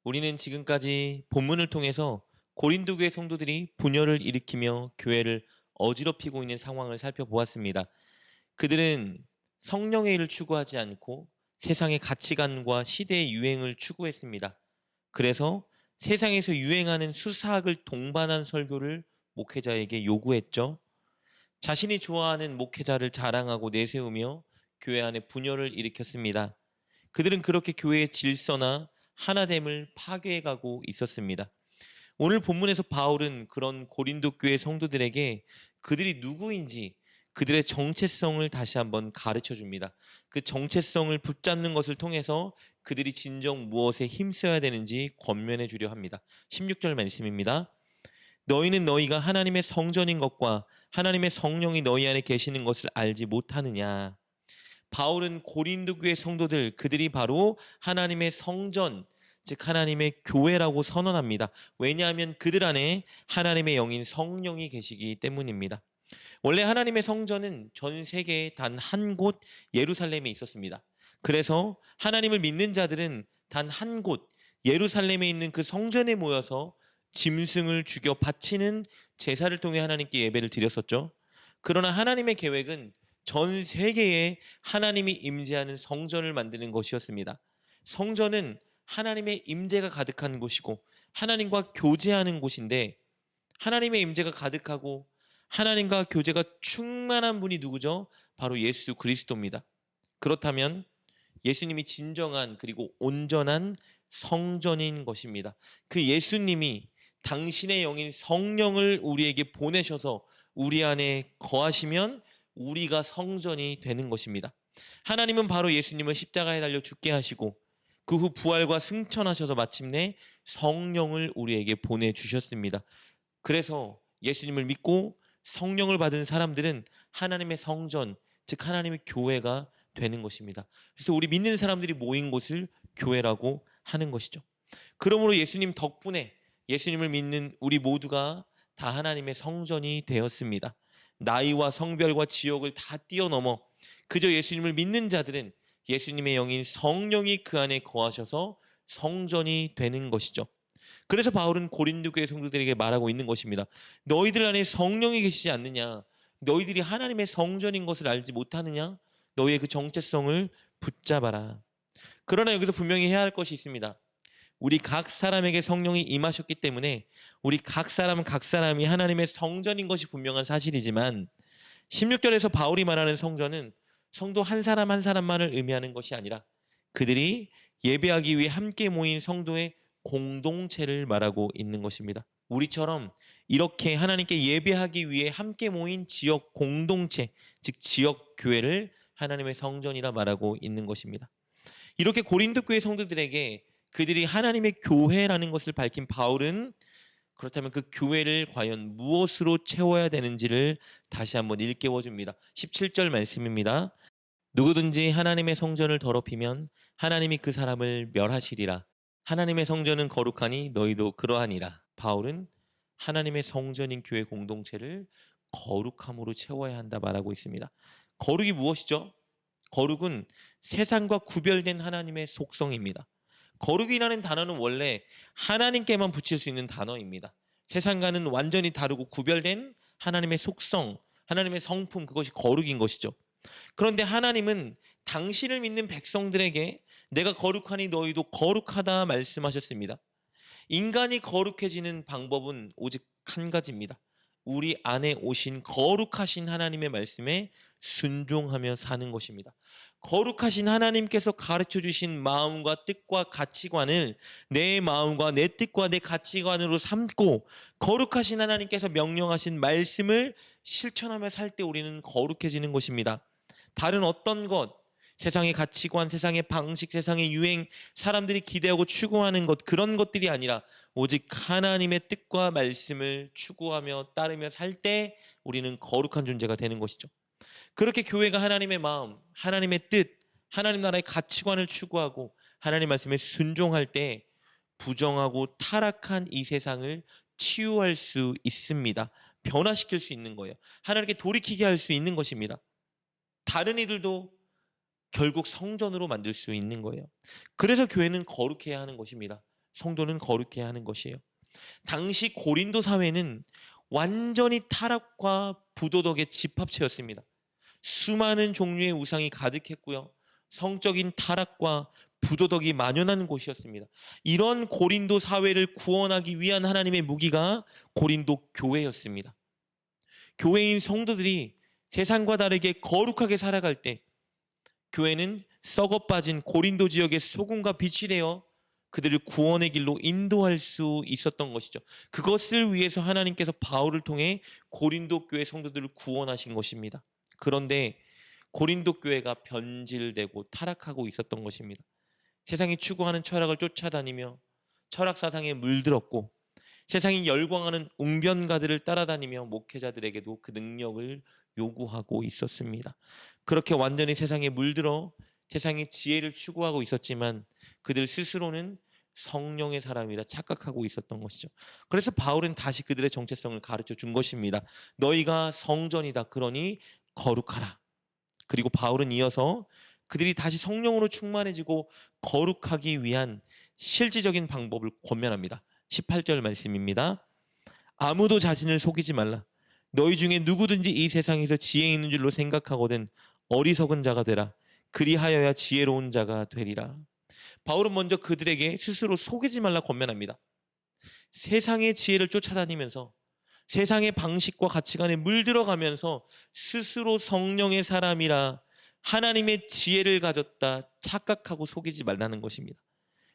우리는 지금까지 본문을 통해서 고린도 교회 성도들이 분열을 일으키며 교회를 어지럽히고 있는 상황을 살펴보았습니다. 그들은 성령의 일을 추구하지 않고 세상의 가치관과 시대의 유행을 추구했습니다. 그래서 세상에서 유행하는 수사학을 동반한 설교를 목회자에게 요구했죠. 자신이 좋아하는 목회자를 자랑하고 내세우며 교회 안에 분열을 일으켰습니다. 그들은 그렇게 교회의 질서나 하나됨을 파괴해가고 있었습니다. 오늘 본문에서 바울은 그런 고린도 교회 성도들에게 그들이 누구인지 그들의 정체성을 다시 한번 가르쳐 줍니다. 그 정체성을 붙잡는 것을 통해서 그들이 진정 무엇에 힘써야 되는지 권면해 주려 합니다. 16절 말씀입니다. 너희는 너희가 하나님의 성전인 것과 하나님의 성령이 너희 안에 계시는 것을 알지 못하느냐. 바울은 고린도 교회 성도들, 그들이 바로 하나님의 성전, 즉 하나님의 교회라고 선언합니다. 왜냐하면 그들 안에 하나님의 영인 성령이 계시기 때문입니다. 원래 하나님의 성전은 전 세계에 단 한 곳 예루살렘에 있었습니다. 그래서 하나님을 믿는 자들은 단 한 곳 예루살렘에 있는 그 성전에 모여서 짐승을 죽여 바치는 제사를 통해 하나님께 예배를 드렸었죠. 그러나 하나님의 계획은 전 세계에 하나님이 임재하는 성전을 만드는 것이었습니다. 성전은 하나님의 임재가 가득한 곳이고 하나님과 교제하는 곳인데, 하나님의 임재가 가득하고 하나님과 교제가 충만한 분이 누구죠? 바로 예수 그리스도입니다. 그렇다면 예수님이 진정한 그리고 온전한 성전인 것입니다. 그 예수님이 당신의 영인 성령을 우리에게 보내셔서 우리 안에 거하시면 우리가 성전이 되는 것입니다. 하나님은 바로 예수님을 십자가에 달려 죽게 하시고 그 후 부활과 승천하셔서 마침내 성령을 우리에게 보내주셨습니다. 그래서 예수님을 믿고 성령을 받은 사람들은 하나님의 성전, 즉 하나님의 교회가 되는 것입니다. 그래서 우리 믿는 사람들이 모인 곳을 교회라고 하는 것이죠. 그러므로 예수님 덕분에 예수님을 믿는 우리 모두가 다 하나님의 성전이 되었습니다. 나이와 성별과 지역을 다 뛰어넘어 그저 예수님을 믿는 자들은 예수님의 영인 성령이 그 안에 거하셔서 성전이 되는 것이죠. 그래서 바울은 고린도 교회 성도들에게 말하고 있는 것입니다. 너희들 안에 성령이 계시지 않느냐? 너희들이 하나님의 성전인 것을 알지 못하느냐? 너희의 그 정체성을 붙잡아라. 그러나 여기서 분명히 해야 할 것이 있습니다. 우리 각 사람에게 성령이 임하셨기 때문에 우리 각 사람이 하나님의 성전인 것이 분명한 사실이지만, 16절에서 바울이 말하는 성전은 성도 한 사람 한 사람만을 의미하는 것이 아니라 그들이 예배하기 위해 함께 모인 성도의 공동체를 말하고 있는 것입니다. 우리처럼 이렇게 하나님께 예배하기 위해 함께 모인 지역 공동체, 즉 지역 교회를 하나님의 성전이라 말하고 있는 것입니다. 이렇게 고린도 교회 성도들에게 그들이 하나님의 교회라는 것을 밝힌 바울은 그렇다면 그 교회를 과연 무엇으로 채워야 되는지를 다시 한번 일깨워 줍니다. 17절 말씀입니다. 누구든지 하나님의 성전을 더럽히면 하나님이 그 사람을 멸하시리라. 하나님의 성전은 거룩하니 너희도 그러하니라. 바울은 하나님의 성전인 교회 공동체를 거룩함으로 채워야 한다 말하고 있습니다. 거룩이 무엇이죠? 거룩은 세상과 구별된 하나님의 속성입니다. 거룩이라는 단어는 원래 하나님께만 붙일 수 있는 단어입니다. 세상과는 완전히 다르고 구별된 하나님의 속성, 하나님의 성품, 그것이 거룩인 것이죠. 그런데 하나님은 당신을 믿는 백성들에게 내가 거룩하니 너희도 거룩하다 말씀하셨습니다. 인간이 거룩해지는 방법은 오직 한 가지입니다. 우리 안에 오신 거룩하신 하나님의 말씀에 순종하며 사는 것입니다. 거룩하신 하나님께서 가르쳐 주신 마음과 뜻과 가치관을 내 마음과 내 뜻과 내 가치관으로 삼고 거룩하신 하나님께서 명령하신 말씀을 실천하며 살 때 우리는 거룩해지는 것입니다. 다른 어떤 것, 세상의 가치관, 세상의 방식, 세상의 유행, 사람들이 기대하고 추구하는 것, 그런 것들이 아니라 오직 하나님의 뜻과 말씀을 추구하며 따르며 살 때 우리는 거룩한 존재가 되는 것이죠. 그렇게 교회가 하나님의 마음, 하나님의 뜻, 하나님 나라의 가치관을 추구하고 하나님 말씀에 순종할 때 부정하고 타락한 이 세상을 치유할 수 있습니다. 변화시킬 수 있는 거예요. 하나님께 돌이키게 할 수 있는 것입니다. 다른 이들도 결국 성전으로 만들 수 있는 거예요. 그래서 교회는 거룩해야 하는 것입니다. 성도는 거룩해야 하는 것이에요. 당시 고린도 사회는 완전히 타락과 부도덕의 집합체였습니다. 수많은 종류의 우상이 가득했고요. 성적인 타락과 부도덕이 만연한 곳이었습니다. 이런 고린도 사회를 구원하기 위한 하나님의 무기가 고린도 교회였습니다. 교회인 성도들이 세상과 다르게 거룩하게 살아갈 때 교회는 썩어 빠진 고린도 지역의 소금과 빛이 되어 그들을 구원의 길로 인도할 수 있었던 것이죠. 그것을 위해서 하나님께서 바울을 통해 고린도 교회 성도들을 구원하신 것입니다. 그런데 고린도 교회가 변질되고 타락하고 있었던 것입니다. 세상이 추구하는 철학을 쫓아다니며 철학 사상에 물들었고 세상이 열광하는 웅변가들을 따라다니며 목회자들에게도 그 능력을 요구하고 있었습니다. 그렇게 완전히 세상에 물들어 세상의 지혜를 추구하고 있었지만 그들 스스로는 성령의 사람이라 착각하고 있었던 것이죠. 그래서 바울은 다시 그들의 정체성을 가르쳐 준 것입니다. 너희가 성전이다. 그러니 거룩하라. 그리고 바울은 이어서 그들이 다시 성령으로 충만해지고 거룩하기 위한 실질적인 방법을 권면합니다. 18절 말씀입니다. 아무도 자신을 속이지 말라. 너희 중에 누구든지 이 세상에서 지혜 있는 줄로 생각하거든 어리석은 자가 되라. 그리하여야 지혜로운 자가 되리라. 바울은 먼저 그들에게 스스로 속이지 말라 권면합니다. 세상의 지혜를 쫓아다니면서 세상의 방식과 가치관에 물들어가면서 스스로 성령의 사람이라 하나님의 지혜를 가졌다 착각하고 속이지 말라는 것입니다.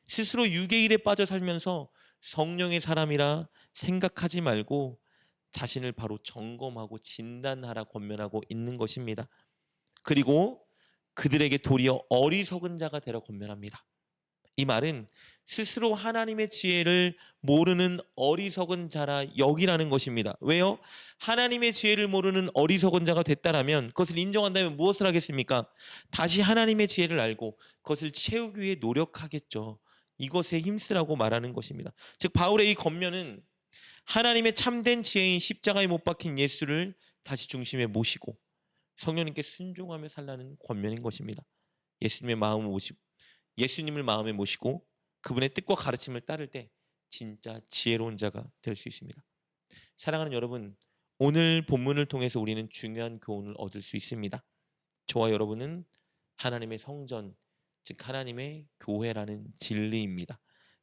스스로 유괴일에 빠져 살면서 성령의 사람이라 생각하지 말고 자신을 바로 점검하고 진단하라 권면하고 있는 것입니다. 그리고 그들에게 도리어 어리석은 자가 되라 권면합니다. 이 말은 스스로 하나님의 지혜를 모르는 어리석은 자라 여기라는 것입니다. 왜요? 하나님의 지혜를 모르는 어리석은 자가 됐다라면 그것을 인정한다면 무엇을 하겠습니까? 다시 하나님의 지혜를 알고 그것을 채우기 위해 노력하겠죠. 이것에 힘쓰라고 말하는 것입니다. 즉 바울의 이 권면은 하나님의 참된 지혜인 십자가에 못 박힌 예수를 다시 중심에 모시고 성령님께 순종하며 살라는 권면인 것입니다. 예수님을 마음에 모시고 그분의 뜻과 가르침을 따를 때 진짜 지혜로운 자가 될 수 있습니다. 사랑하는 여러분, 오늘 본문을 통해서 우리는 중요한 교훈을 얻을 수 있습니다. 저와 여러분은 하나님의 성전, 즉 하나님의 교회라는 진리입니다.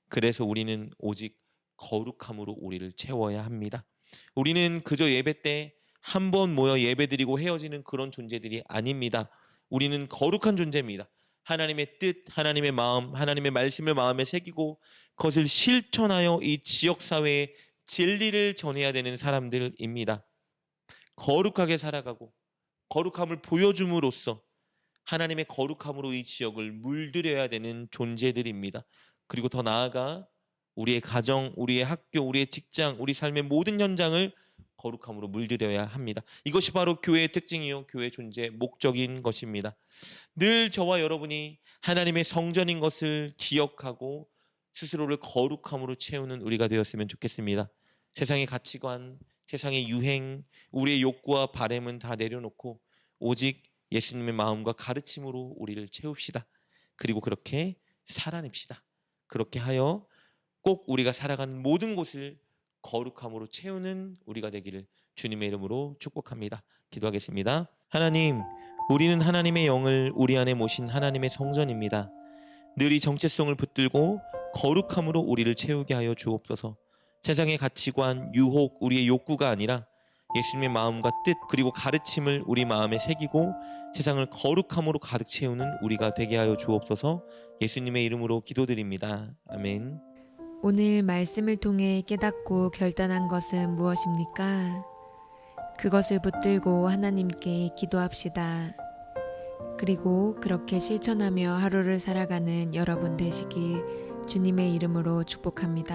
그래서 우리는 오직 거룩함으로 우리를 채워야 합니다. 우리는 그저 예배 때 한 번 모여 예배드리고 헤어지는 그런 존재들이 아닙니다. 우리는 거룩한 존재입니다. 하나님의 뜻, 하나님의 마음, 하나님의 말씀을 마음에 새기고 그것을 실천하여 이 지역사회에 진리를 전해야 되는 사람들입니다. 거룩하게 살아가고 거룩함을 보여줌으로써 하나님의 거룩함으로 이 지역을 물들여야 되는 존재들입니다. 그리고 더 나아가 우리의 가정, 우리의 학교, 우리의 직장, 우리 삶의 모든 현장을 거룩함으로 물들여야 합니다. 이것이 바로 교회의 특징이요, 교회의 존재의 목적인 것입니다. 늘 저와 여러분이 하나님의 성전인 것을 기억하고 스스로를 거룩함으로 채우는 우리가 되었으면 좋겠습니다. 세상의 가치관, 세상의 유행, 우리의 욕구와 바램은 다 내려놓고 오직 예수님의 마음과 가르침으로 우리를 채웁시다. 그리고 그렇게 살아냅시다. 그렇게 하여 꼭 우리가 살아가는 모든 곳을 거룩함으로 채우는 우리가 되기를 주님의 이름으로 축복합니다. 기도하겠습니다. 하나님, 우리는 하나님의 영을 우리 안에 모신 하나님의 성전입니다. 늘 이 정체성을 붙들고 거룩함으로 우리를 채우게 하여 주옵소서. 세상의 가치관, 유혹, 우리의 욕구가 아니라 예수님의 마음과 뜻 그리고 가르침을 우리 마음에 새기고 세상을 거룩함으로 가득 채우는 우리가 되게 하여 주옵소서. 예수님의 이름으로 기도드립니다. 아멘. 오늘 말씀을 통해 깨닫고 결단한 것은 무엇입니까? 그것을 붙들고 하나님께 기도합시다. 그리고 그렇게 실천하며 하루를 살아가는 여러분 되시길 주님의 이름으로 축복합니다.